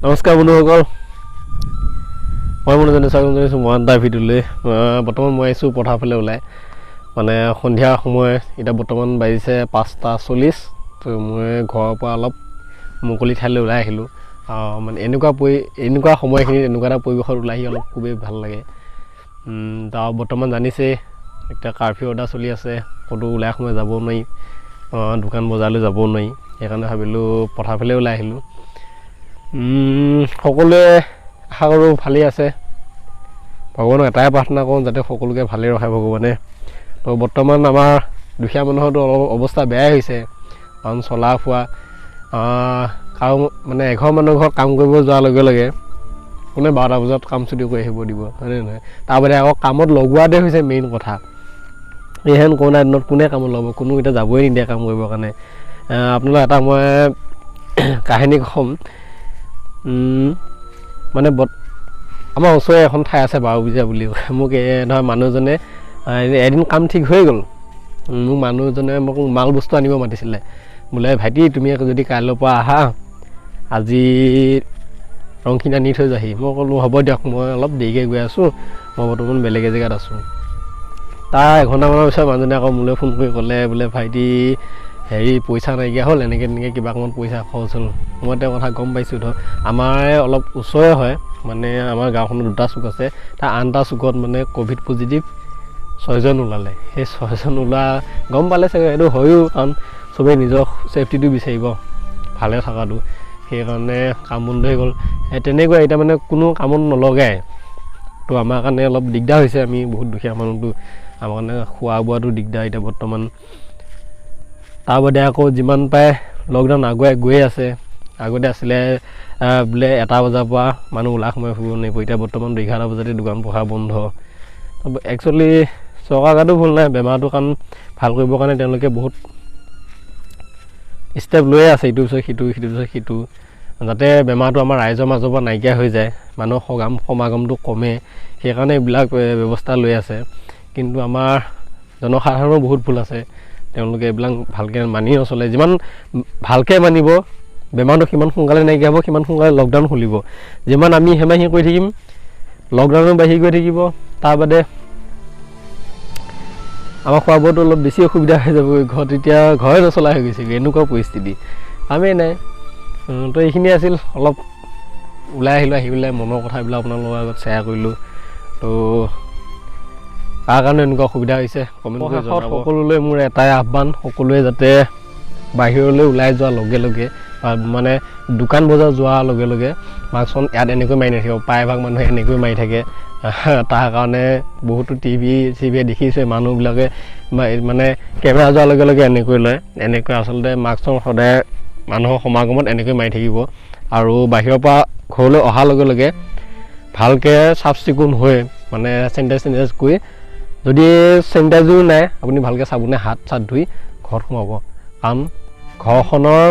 নমস্কাৰ বন্ধুসকল, মই মনোৰঞ্জন স্বাগতম জনাইছোঁ মই এটা ভিডিঅ'লৈ। বৰ্তমান মই আহিছোঁ পথাৰ ফালে ওলাই, মানে সন্ধিয়া সময়। এতিয়া বৰ্তমান বাজিছে 5:40। তো মই ঘৰৰ পৰা অলপ মুকলি ঠাইলৈ ওলাই আহিলোঁ। মানে এনেকুৱা সময়খিনিত এনেকুৱা এটা পৰিৱেশত ওলাই আহি অলপ খুবেই ভাল লাগে। বৰ্তমান জানিছেই এতিয়া কাৰ্ফিউ অৰ্ডাৰ চলি আছে, ক'তো ওলাই সময় যাব নোৱাৰি, দোকান বজাৰলৈ যাব নোৱাৰি। সেইকাৰণে ভাবিলোঁ পথাৰ ফালে ওলাই আহিলোঁ। সকলোৱে আশা কৰোঁ ভালেই আছে। ভগৱানক এটাই প্ৰাৰ্থনা কৰোঁ যাতে সকলোকে ভালেই ৰখায় ভগৱানে। তো বৰ্তমান আমাৰ দুখীয়া মানুহৰতো অলপ অৱস্থা বেয়াই হৈছে, কাৰণ চলা খোৱা কাৰো মানে এঘৰ মানুহ ঘৰত কাম কৰিব যোৱাৰ লগে লগে কোনে 12টা বজাত কাম ছুটি কৰি আহিব দিব, হয়নে নহয়? তাৰ বাদে আকৌ কামত লগোৱাতে হৈছে মেইন কথা। এইহেন কৰোণা দিনত কোনে কামত ল'ব, কোনো এতিয়া যাবই নিদিয়ে কাম কৰিবৰ কাৰণে। আপোনালোক এটা মই কাহিনী ক'ম। মানে আমাৰ ওচৰৰে এখন ঠাই আছে বাৰুবিজা বুলি কয়। মোক ধৰ মানুহজনে এদিন কাম ঠিক হৈ গ'ল, মোক মানুহজনে মোক মাল বস্তু আনিব মাতিছিলে। বোলে ভাইটি তুমি যদি কাইলৈৰ পৰা আহা, আজি ৰংখিনি আনি থৈ যাহি। মই ক'লোঁ হ'ব দিয়ক, মই অলপ দেৰিকৈ গৈ আছোঁ, মই বৰ্তমান বেলেগ এজেগাত আছোঁ। তাৰ এঘণ্টামানৰ পিছত মানুহজনে আকৌ মোলৈ ফোন কৰি ক'লে, বোলে ভাইটি পইচা নাইকিয়া হ'ল, এনেকৈ কিবা কামত পইচা খৰচ হ'ল। মই তেওঁৰ কথা গম পাইছোঁ। ধৰ আমাৰ অলপ ওচৰে হয়, মানে আমাৰ গাঁওখনত 2টা চুক আছে, তাৰ আনটা চুকত মানে ক'ভিড পজিটিভ 6জন ওলালে। সেই 6জন ওলোৱা গম পালে চাগে, এইটো হয়ো, কাৰণ চবেই নিজৰ ছেফটিটো বিচাৰিব, ভালে থকাটো। সেইকাৰণে কাম বন্ধ হৈ গ'ল। তেনেকুৱা এতিয়া মানে কোনো কামত নলগায়। তো আমাৰ কাৰণে অলপ দিগদাৰ হৈছে, আমি বহুত দুখীয়া মানুহটো, আমাৰ কাৰণে খোৱা বোৱাটো দিগদাৰ এতিয়া বৰ্তমান। তাৰ বাদে আকৌ যিমান পাৰে লকডাউন আগুৱাই গৈ আছে। আগতে আছিলে বোলে 1টা বজাৰ পৰা মানুহ ওলাই সময় ফুৰিব নোৱাৰিব, এতিয়া বৰ্তমান 11টা বজাতে দোকান পোহাৰ বন্ধ। একচুৱেলি চৰকাৰ গাতো ভুল নাই, বেমাৰটোৰ কাৰণ ভাল কৰিবৰ কাৰণে তেওঁলোকে বহুত ষ্টেপ লৈয়ে আছে, ইটোৰ পিছত সিটো, সিটোৰ পিছত সিটো, যাতে বেমাৰটো আমাৰ ৰাইজৰ মাজৰ পৰা নাইকিয়া হৈ যায়, মানুহৰ সমাগমটো কমে। সেইকাৰণে এইবিলাক ব্যৱস্থা লৈ আছে। কিন্তু আমাৰ জনসাধাৰণৰ বহুত ভুল আছে, তেওঁলোকে এইবিলাক ভালকৈ মানি নচলে। যিমান ভালকৈ মানিব, বেমাৰটো সিমান সোনকালে নাইকিয়া হ'ব, সিমান সোনকালে লকডাউন খুলিব। যিমান আমি হেমাহি কৰি থাকিম, লকডাউনো বাঢ়ি গৈ থাকিব। তাৰ বাদে আমাৰ খোৱা বোৱাটো অলপ বেছি অসুবিধা হৈ যাব। ঘৰত এতিয়া ঘৰে নচলা হৈ গৈছেগৈ, এনেকুৱা পৰিস্থিতি, কামেই নাই। তো এইখিনি আছিল, অলপ ওলাই আহিলোঁ, আহি পেলাই মনৰ কথাবিলাক আপোনালোকৰ আগত শ্বেয়াৰ কৰিলোঁ। তো তাৰ কাৰণে এনেকুৱা অসুবিধা হৈছে কমেণ্ট কৰি জনাব। সকলোলৈ মোৰ এটাই আহ্বান, সকলোৱে যাতে বাহিৰলৈ ওলাই যোৱাৰ লগে লগে, মানে দোকান বজাৰ যোৱাৰ লগে লগে মাস্কখন ইয়াত এনেকৈ মাৰি নাথাকিব। প্ৰায়ভাগ মানুহে এনেকৈ মাৰি থাকে। তাৰ কাৰণে বহুতো টিভিয়ে দেখিছে, মানুহবিলাকে মানে কেমেৰা যোৱাৰ লগে লগে এনেকৈ লয়। এনেকৈ আচলতে মাস্কখন সদায় মানুহৰ সমাগমত এনেকৈ মাৰি থাকিব। আৰু বাহিৰৰ পৰা ঘৰলৈ অহাৰ লগে লগে ভালকৈ চাফ চিকুণ হৈ, মানে চেনিটাইজ কৰি, যদি চেনিটাইজাৰো নাই আপুনি ভালকৈ চাবোনে হাত চাত ধুই ঘৰত সোমাব। কাৰণ ঘৰখনৰ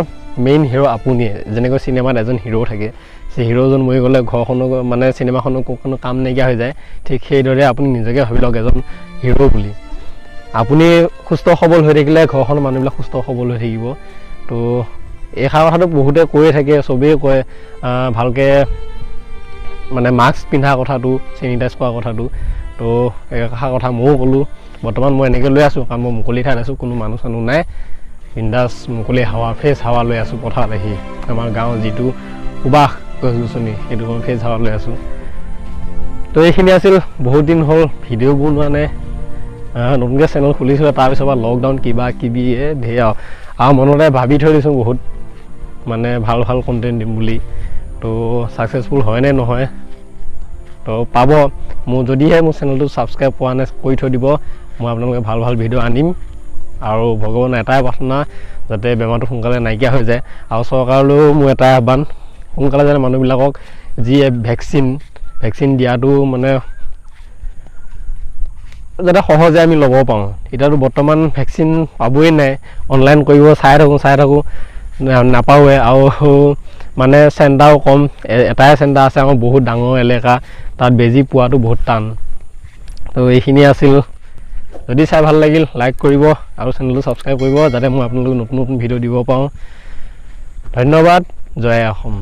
মেইন হিৰ' আপুনিয়ে। যেনেকৈ চিনেমাত এজন হিৰ' থাকে, সেই হিৰ'জন মৰি গ'লে ঘৰখনৰ মানে চিনেমাখনৰ কোনো কাম নাইকিয়া হৈ যায়। ঠিক সেইদৰে আপুনি নিজকে ভাবি লওক এজন হিৰ' বুলি। আপুনি সুস্থ সবল হৈ থাকিলে ঘৰখনৰ মানুহবিলাক সুস্থ সবল হৈ থাকিব। তো এইষাৰ কথাটো বহুতে কৈয়ে থাকে, চবেই কয় ভালকৈ মানে মাস্ক পিন্ধা কথাটো, চেনিটাইজ কৰা কথাটো। তো এইষাৰ কথা ময়ো ক'লোঁ। বৰ্তমান মই এনেকৈ লৈ আছোঁ, কাৰণ মই মুকলি ঠাইত আছোঁ, কোনো মানুহ চানুহ নাই, বিন্দাছ মুকলি হাৱা, ফ্ৰেছ হাৱা লৈ আছোঁ পথাৰত আহি। আমাৰ গাঁৱৰ যিটো সুবাস গছ গছনি, সেইটো ফ্ৰেছ হাৱা লৈ আছোঁ। তো এইখিনি আছিল, বহুত দিন হ'ল ভিডিঅ' বনোৱা নাই। নতুনকৈ চেনেল খুলিছোঁ, তাৰপিছৰ পৰা লকডাউন কিবা কিবি ধেৰ আৰু মনতে ভাবি থৈ দিছোঁ বহুত, মানে ভাল ভাল কণ্টেণ্ট দিম বুলি। তো ছাকচেছফুল হয় নে নহয় তো পাব। মোৰ যদিহে মোৰ চেনেলটো ছাবস্ক্ৰাইব কৰা নাই, কৰি থৈ দিব। মই আপোনালোকে ভাল ভাল ভিডিঅ' আনিম। আৰু ভগৱানৰ এটাই প্ৰাৰ্থনা, যাতে বেমাৰটো সোনকালে নাইকিয়া হৈ যায়। আৰু চৰকাৰলৈও মোৰ এটাই আহ্বান, সোনকালে যাতে মানুহবিলাকক যি ভেকচিন দিয়াটো মানে যাতে সহজে আমি ল'ব পাৰোঁ। এতিয়াতো বৰ্তমান ভেকচিন পাবই নাই, অনলাইন কৰিব চাই থাকোঁ নাপাওঁৱে। আৰু মানে চেণ্টাৰো কম, এটাই চেণ্টাৰ আছে, আমাৰ বহুত ডাঙৰ এলেকা, তাত বেজী পোৱাটো বহুত টান। তো এইখিনি আছিল। যদি চাই ভাল লাগিল লাইক কৰিব আৰু চেনেলটো ছাবস্ক্ৰাইব কৰিব, যাতে মই আপোনালোকক নতুন নতুন ভিডিঅ' দিব পাৰোঁ। ধন্যবাদ। জয় অসম।